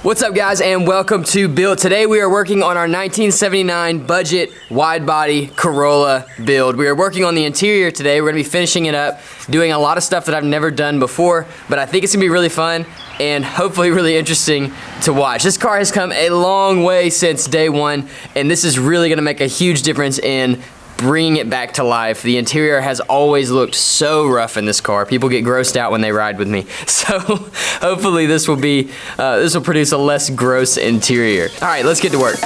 What's up, guys, and welcome to Build. Today we are working on our 1979 budget wide body Corolla build. We are working on the interior today. We're gonna be finishing it up, doing a lot of stuff that I've never done before, but I think it's gonna be really fun and hopefully really interesting to watch. This car has come a long way since day one, and this is really gonna make a huge difference in bringing it back to life. The interior has always looked so rough in this car. People get grossed out when they ride with me. So hopefully this will produce a less gross interior. All right, let's get to work.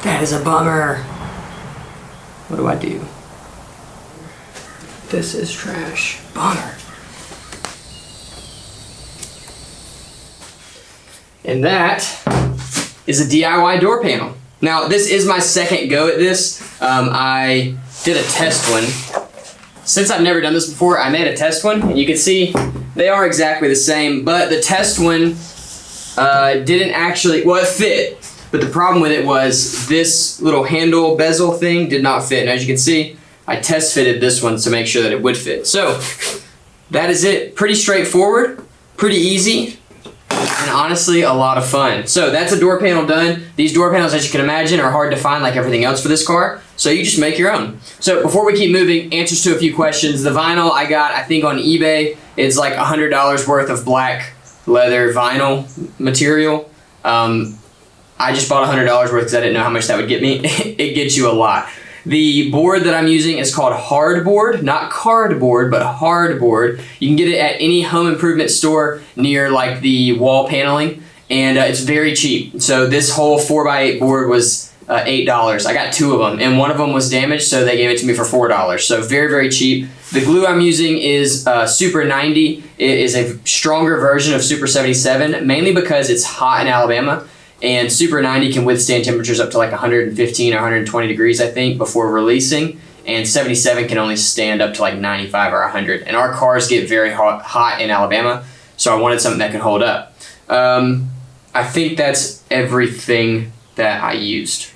That is a bummer. What do I do? This is trash. Bummer. And that is a DIY door panel. Now, this is my second go at this. I did a test one. Since I've never done this before, I made a test one, and you can see they are exactly the same, but the test one didn't actually, well, it fit. But the problem with it was this little handle bezel thing did not fit. And as you can see, I test fitted this one to make sure that it would fit. So that is it. Pretty straightforward, pretty easy, and honestly, a lot of fun. So that's a door panel done. These door panels, as you can imagine, are hard to find like everything else for this car. So you just make your own. So before we keep moving, answers to a few questions. The vinyl I got, I think on eBay, it's like $100 worth of black leather vinyl material. I just bought $100 worth because I didn't know how much that would get me. It gets you a lot. The board that I'm using is called hardboard, not cardboard, but hardboard. You can get it at any home improvement store near like the wall paneling, and it's very cheap. So this whole 4x8 board was $8. I got two of them, and one of them was damaged, so they gave it to me for $4. So very, very cheap. The glue I'm using is Super 90. It is a stronger version of Super 77, mainly because it's hot in Alabama. And Super 90 can withstand temperatures up to like 115 or 120 degrees, I think, before releasing. And 77 can only stand up to like 95 or 100. And our cars get very hot in Alabama, so I wanted something that could hold up. I think that's everything that I used.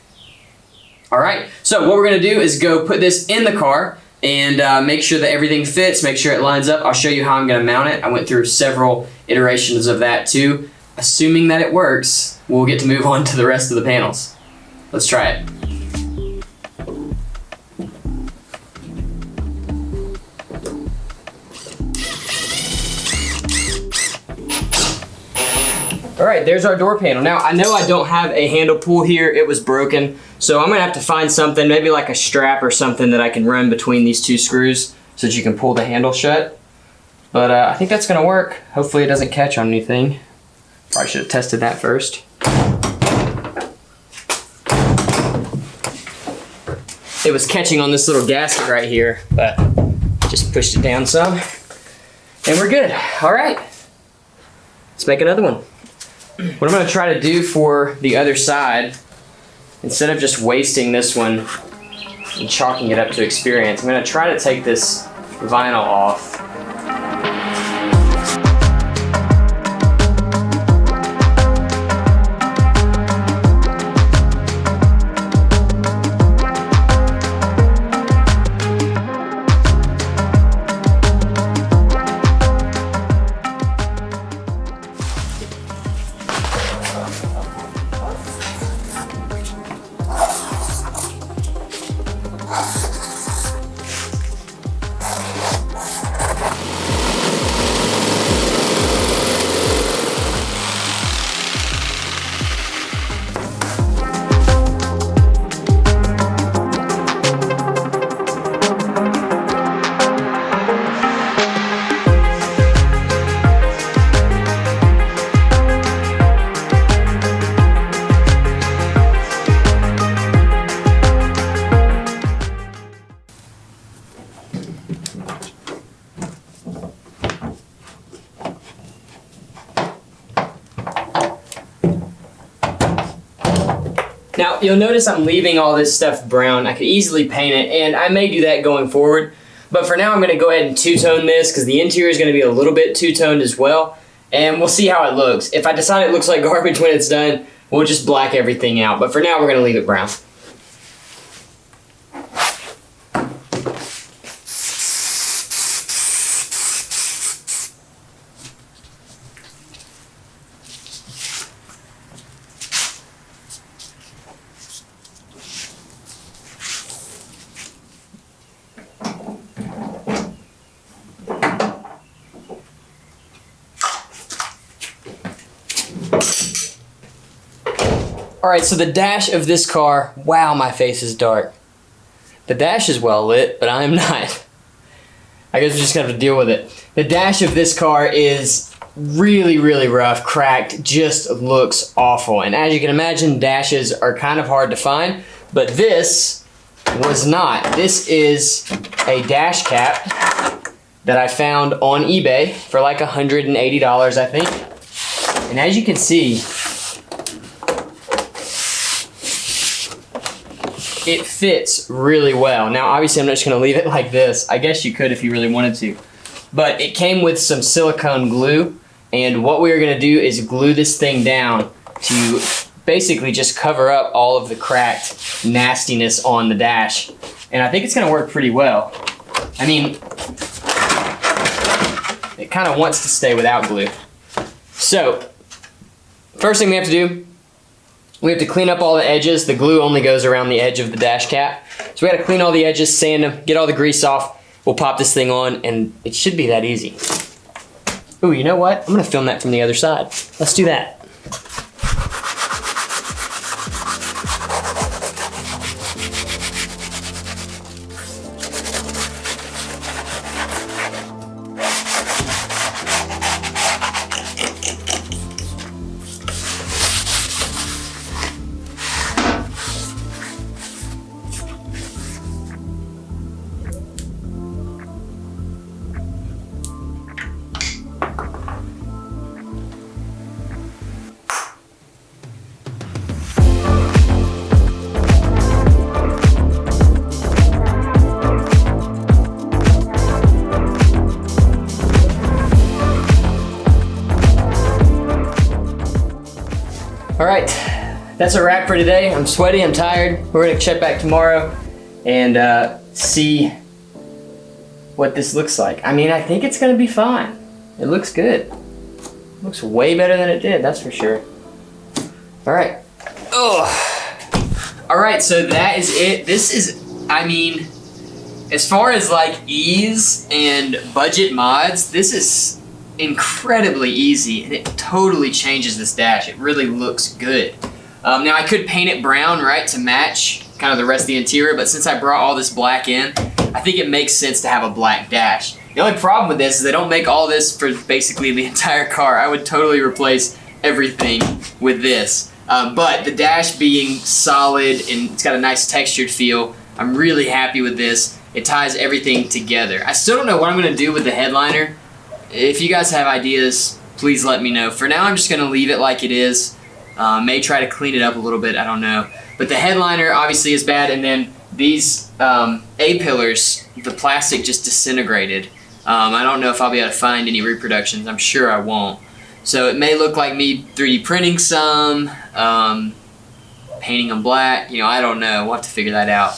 All right, so what we're gonna do is go put this in the car and make sure that everything fits, make sure it lines up. I'll show you how I'm gonna mount it. I went through several iterations of that too. Assuming that it works, we'll get to move on to the rest of the panels. Let's try it. All right, there's our door panel. Now, I know I don't have a handle pull here. It was broken, so I'm gonna have to find something, maybe like a strap or something that I can run between these two screws so that you can pull the handle shut. But I think that's gonna work. Hopefully it doesn't catch on anything. Probably should have tested that first. It was catching on this little gasket right here, but just pushed it down some, and we're good. All right, let's make another one. What I'm gonna try to do for the other side, instead of just wasting this one and chalking it up to experience, I'm gonna try to take this vinyl off. Now, you'll notice I'm leaving all this stuff brown. I could easily paint it, and I may do that going forward. But for now, I'm gonna go ahead and two-tone this because the interior is gonna be a little bit two-toned as well. And we'll see how it looks. If I decide it looks like garbage when it's done, we'll just black everything out. But for now, we're gonna leave it brown. All right, so the dash of this car, wow, my face is dark. The dash is well lit, but I'm not. I guess we're just gonna have to deal with it. The dash of this car is really, really rough, cracked, just looks awful. And as you can imagine, dashes are kind of hard to find, but this was not. This is a dash cap that I found on eBay for like $180, I think. And as you can see, it fits really well. Now, obviously, I'm not just gonna leave it like this. I guess you could if you really wanted to. But it came with some silicone glue, and what we're gonna do is glue this thing down to basically just cover up all of the cracked nastiness on the dash. And I think it's gonna work pretty well. I mean, it kind of wants to stay without glue. So, first thing we have to do, we have to clean up all the edges. The glue only goes around the edge of the dash cap. So we gotta clean all the edges, sand them, get all the grease off. We'll pop this thing on and it should be that easy. Ooh, you know what? I'm gonna film that from the other side. Let's do that. All right, that's a wrap for today. I'm sweaty, I'm tired. We're gonna check back tomorrow and see what this looks like. I mean, I think it's gonna be fine. It looks good. It looks way better than it did, that's for sure. All right. All right, so that is it. This is, I mean, as far as like ease and budget mods, this is incredibly easy, and it totally changes this dash. It really looks good. Now I could paint it brown, right, to match kind of the rest of the interior, but since I brought all this black in, I think it makes sense to have a black dash. The only problem with this is they don't make all this for basically the entire car. I would totally replace everything with this. But the dash being solid and it's got a nice textured feel, I'm really happy with this. It ties everything together. I still don't know what I'm gonna do with the headliner. If you guys have ideas, please let me know. For now, I'm just gonna leave it like it is. May try to clean it up a little bit, I don't know. But the headliner obviously is bad, and then these A-pillars, the plastic just disintegrated. I don't know if I'll be able to find any reproductions. I'm sure I won't. So it may look like me 3D printing some, painting them black, you know, I don't know. We'll have to figure that out.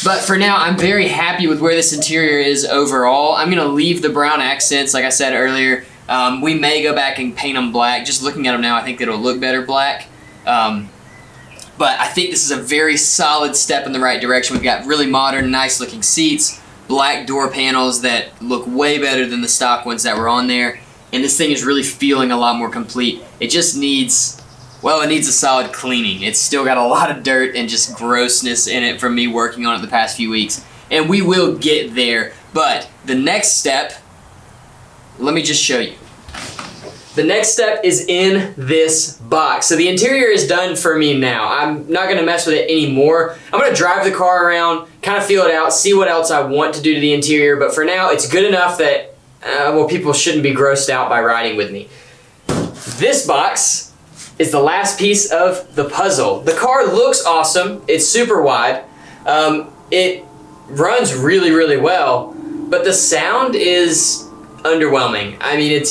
But for now, I'm very happy with where this interior is overall. I'm gonna leave the brown accents, like I said earlier. We may go back and paint them black. Just looking at them now, I think it'll look better black. But I think this is a very solid step in the right direction. We've got really modern, nice looking seats, black door panels that look way better than the stock ones that were on there. And this thing is really feeling a lot more complete. It just needs, well, it needs a solid cleaning. It's still got a lot of dirt and just grossness in it from me working on it the past few weeks. And we will get there. But the next step, let me just show you. The next step is in this box. So the interior is done for me now. I'm not gonna mess with it anymore. I'm gonna drive the car around, kind of feel it out, see what else I want to do to the interior. But for now, it's good enough that, well, people shouldn't be grossed out by riding with me. This box is the last piece of the puzzle. The car looks awesome. It's super wide. It runs really, really well, but the sound is underwhelming. I mean,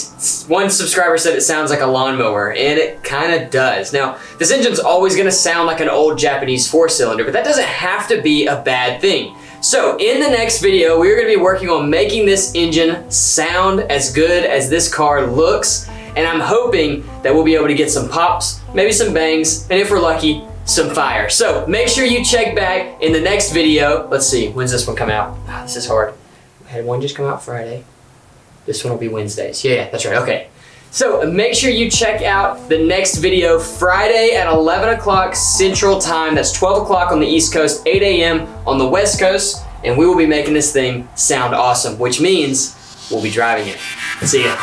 one subscriber said it sounds like a lawnmower, and it kind of does. Now, this engine's always gonna sound like an old Japanese 4-cylinder, but that doesn't have to be a bad thing. So in the next video, we're gonna be working on making this engine sound as good as this car looks, and I'm hoping that we'll be able to get some pops, maybe some bangs, and if we're lucky, some fire. So make sure you check back in the next video. Let's see, when's this one come out? This is hard. I had one just come out Friday. This one will be Wednesdays. Yeah, that's right, okay. So make sure you check out the next video Friday at 11 o'clock Central Time. That's 12 o'clock on the East Coast, 8 a.m. on the West Coast, and we will be making this thing sound awesome, which means we'll be driving it. See ya.